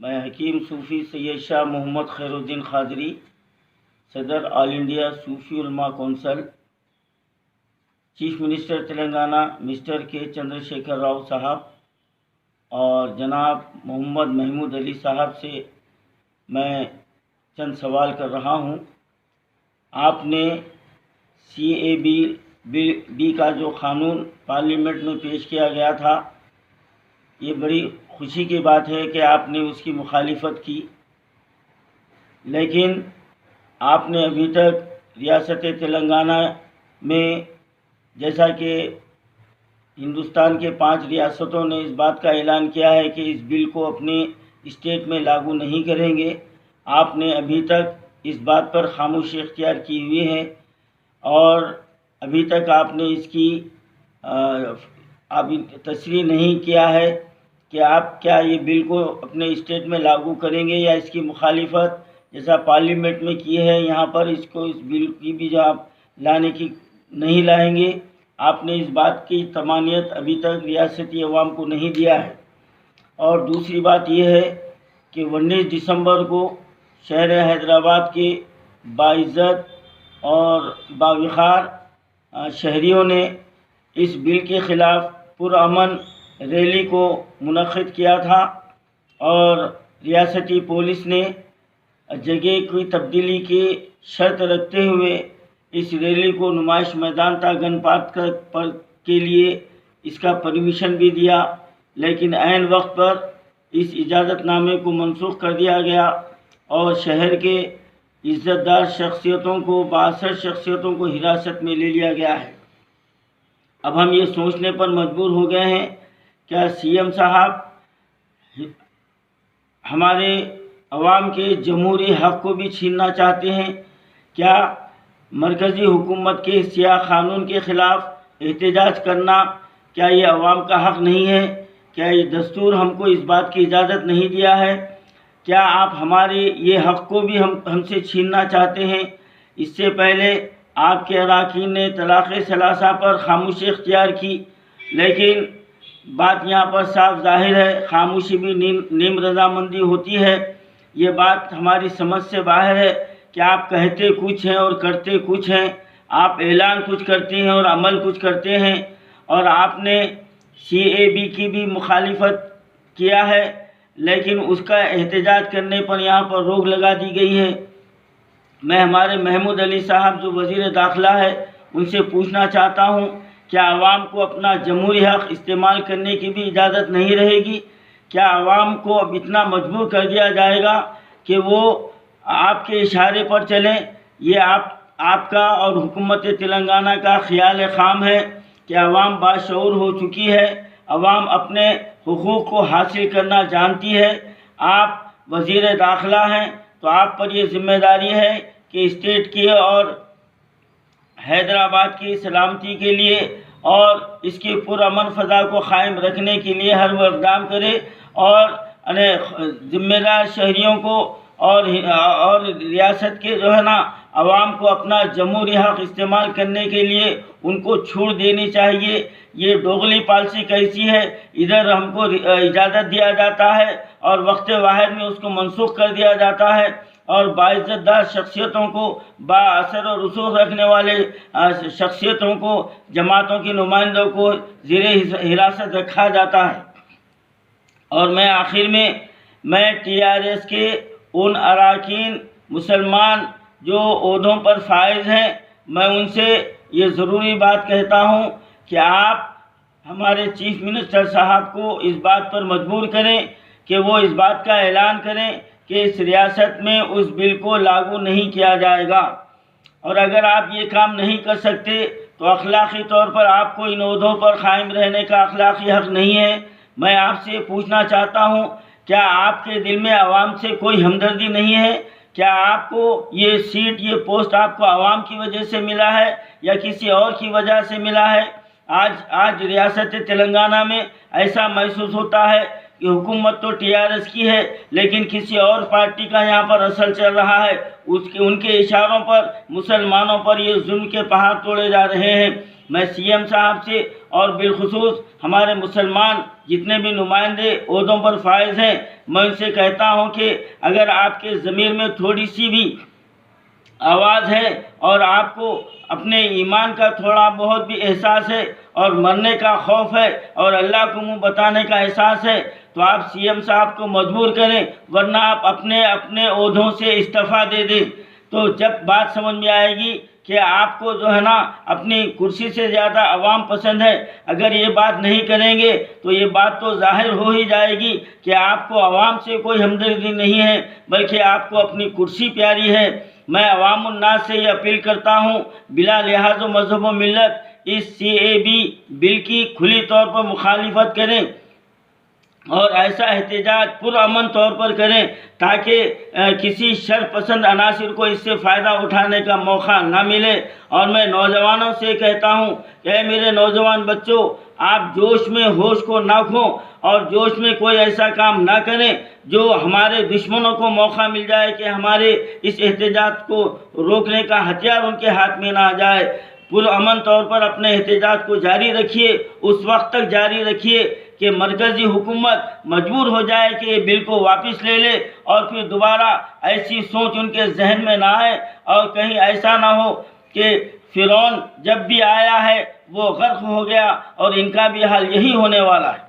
میں حکیم صوفی سید شاہ محمد خیر الدین قادری، صدر آل India Sufi Ulema council, chief minister Telangana mister K Chandra Shekhar Rao صاحب اور جناب محمد محمود علی صاحب سے میں چند سوال کر رہا ہوں۔ آپ نے CAB کا جو قانون پارلیمنٹ میں پیش کیا گیا تھا، یہ بڑی خوشی کی بات ہے کہ آپ نے اس کی مخالفت کی، لیکن آپ نے ابھی تک ریاست تلنگانہ میں، جیسا کہ ہندوستان کے 5 ریاستوں نے اس بات کا اعلان کیا ہے کہ اس بل کو اپنے اسٹیٹ میں لاگو نہیں کریں گے، آپ نے ابھی تک اس بات پر خاموشی اختیار کی ہوئی ہے اور ابھی تک آپ نے اس کی تصریح نہیں کیا ہے کہ آپ کیا یہ بل کو اپنے اسٹیٹ میں لاگو کریں گے یا اس کی مخالفت جیسا پارلیمنٹ میں کی ہے یہاں پر اس بل کی بھی جو آپ لانے کی نہیں لائیں گے۔ آپ نے اس بات کی طمانینت ابھی تک ریاستی عوام کو نہیں دیا ہے۔ اور دوسری بات یہ ہے کہ 19 دسمبر کو شہر حیدرآباد کے باعزت اور باوقار شہریوں نے اس بل کے خلاف پرامن ریلی کو منعقد کیا تھا اور ریاستی پولیس نے جگہ کی تبدیلی کی شرط رکھتے ہوئے اس ریلی کو نمائش میدان تا گن پارک کے لیے اس کا پرمیشن بھی دیا، لیکن عین وقت پر اس اجازت نامے کو منسوخ کر دیا گیا اور شہر کے عزت دار شخصیتوں کو، بااثر شخصیتوں کو حراست میں لے لیا گیا ہے۔ اب ہم یہ سوچنے پر مجبور ہو گئے ہیں، کیا CM صاحب ہمارے عوام کے جمہوری حق کو بھی چھیننا چاہتے ہیں؟ کیا مرکزی حکومت کے سیاہ قانون کے خلاف احتجاج کرنا کیا یہ عوام کا حق نہیں ہے؟ کیا یہ دستور ہم کو اس بات کی اجازت نہیں دیا ہے؟ کیا آپ ہمارے یہ حق کو بھی ہم سے چھیننا چاہتے ہیں؟ اس سے پہلے آپ کے اراکین نے طلاق ثلاثہ پر خاموشی اختیار کی، لیکن بات یہاں پر صاف ظاہر ہے، خاموشی بھی نیم رضامندی ہوتی ہے۔ یہ بات ہماری سمجھ سے باہر ہے کہ آپ کہتے کچھ ہیں اور کرتے کچھ ہیں، آپ اعلان کچھ کرتے ہیں اور عمل کچھ کرتے ہیں، اور آپ نے CAB کی بھی مخالفت کیا ہے، لیکن اس کا احتجاج کرنے پر یہاں پر روک لگا دی گئی ہے۔ میں ہمارے محمود علی صاحب جو وزیر داخلہ ہے ان سے پوچھنا چاہتا ہوں، کیا عوام کو اپنا جمہوری حق استعمال کرنے کی بھی اجازت نہیں رہے گی؟ کیا عوام کو اب اتنا مجبور کر دیا جائے گا کہ وہ آپ کے اشارے پر چلیں؟ یہ آپ کا اور حکومت تلنگانہ کا خیال خام ہے کہ عوام باشعور ہو چکی ہے، عوام اپنے حقوق کو حاصل کرنا جانتی ہے۔ آپ وزیر داخلہ ہیں تو آپ پر یہ ذمہ داری ہے کہ اسٹیٹ کی اور حیدرآباد کی سلامتی کے لیے اور اس کی پرامن فضا کو قائم رکھنے کے لیے ہر وہ اقدام کرے اور ذمہ دار شہریوں کو اور ریاست کے عوام کو اپنا جمہوری حق استعمال کرنے کے لیے ان کو چھوٹ دینی چاہیے۔ یہ دوغلی پالیسی کیسی ہے؟ ادھر ہم کو اجازت دیا جاتا ہے اور وقت واحد میں اس کو منسوخ کر دیا جاتا ہے، اور باعزت دار شخصیتوں کو، با اثر و رسوخ رکھنے والے شخصیتوں کو، جماعتوں کے نمائندوں کو زیر حراست رکھا جاتا ہے۔ اور میں آخر میں TRS کے ان اراکین مسلمان جو عہدوں پر فائز ہیں، میں ان سے یہ ضروری بات کہتا ہوں کہ آپ ہمارے چیف منسٹر صاحب کو اس بات پر مجبور کریں کہ وہ اس بات کا اعلان کریں کہ اس ریاست میں اس بل کو لاگو نہیں کیا جائے گا، اور اگر آپ یہ کام نہیں کر سکتے تو اخلاقی طور پر آپ کو ان عہدوں پر قائم رہنے کا اخلاقی حق نہیں ہے۔ میں آپ سے پوچھنا چاہتا ہوں، کیا آپ کے دل میں عوام سے کوئی ہمدردی نہیں ہے؟ کیا آپ کو یہ سیٹ، یہ پوسٹ آپ کو عوام کی وجہ سے ملا ہے یا کسی اور کی وجہ سے ملا ہے؟ آج ریاست تلنگانہ میں ایسا محسوس ہوتا ہے کہ حکومت تو TRS کی ہے، لیکن کسی اور پارٹی کا یہاں پر اثر چل رہا ہے، ان کے اشاروں پر مسلمانوں پر یہ ظلم کے پہاڑ توڑے جا رہے ہیں۔ میں CM صاحب سے اور بالخصوص ہمارے مسلمان جتنے بھی نمائندے عہدوں پر فائز ہیں، میں ان سے کہتا ہوں کہ اگر آپ کے ضمیر میں تھوڑی سی بھی آواز ہے اور آپ کو اپنے ایمان کا تھوڑا بہت بھی احساس ہے اور مرنے کا خوف ہے اور اللہ کو منہ بتانے کا احساس ہے، تو آپ سی ایم صاحب کو مجبور کریں، ورنہ آپ اپنے عہدوں سے استعفیٰ دے دیں۔ تو جب بات سمجھ میں آئے گی کہ آپ کو جو ہے نا اپنی کرسی سے زیادہ عوام پسند ہے، اگر یہ بات نہیں کریں گے تو یہ بات تو ظاہر ہو ہی جائے گی کہ آپ کو عوام سے کوئی ہمدردی نہیں ہے، بلکہ آپ کو اپنی کرسی پیاری ہے۔ میں عوام الناس سے یہ اپیل کرتا ہوں، بلا لحاظ و مذہب و ملت اس CAB بل کی کھلی طور پر مخالفت کریں اور ایسا احتجاج پرامن طور پر کریں تاکہ کسی شر پسند عناصر کو اس سے فائدہ اٹھانے کا موقع نہ ملے۔ اور میں نوجوانوں سے کہتا ہوں کہ اے میرے نوجوان بچوں، آپ جوش میں ہوش کو نہ کھویں اور جوش میں کوئی ایسا کام نہ کریں جو ہمارے دشمنوں کو موقع مل جائے کہ ہمارے اس احتجاج کو روکنے کا ہتھیار ان کے ہاتھ میں نہ آ جائے۔ پرامن طور پر اپنے احتجاج کو جاری رکھیے، اس وقت تک جاری رکھیے کہ مرکزی حکومت مجبور ہو جائے کہ یہ بل کو واپس لے لے، اور پھر دوبارہ ایسی سوچ ان کے ذہن میں نہ آئے اور کہیں ایسا نہ ہو کہ فرعون جب بھی آیا ہے وہ غرق ہو گیا، اور ان کا بھی حال یہی ہونے والا ہے۔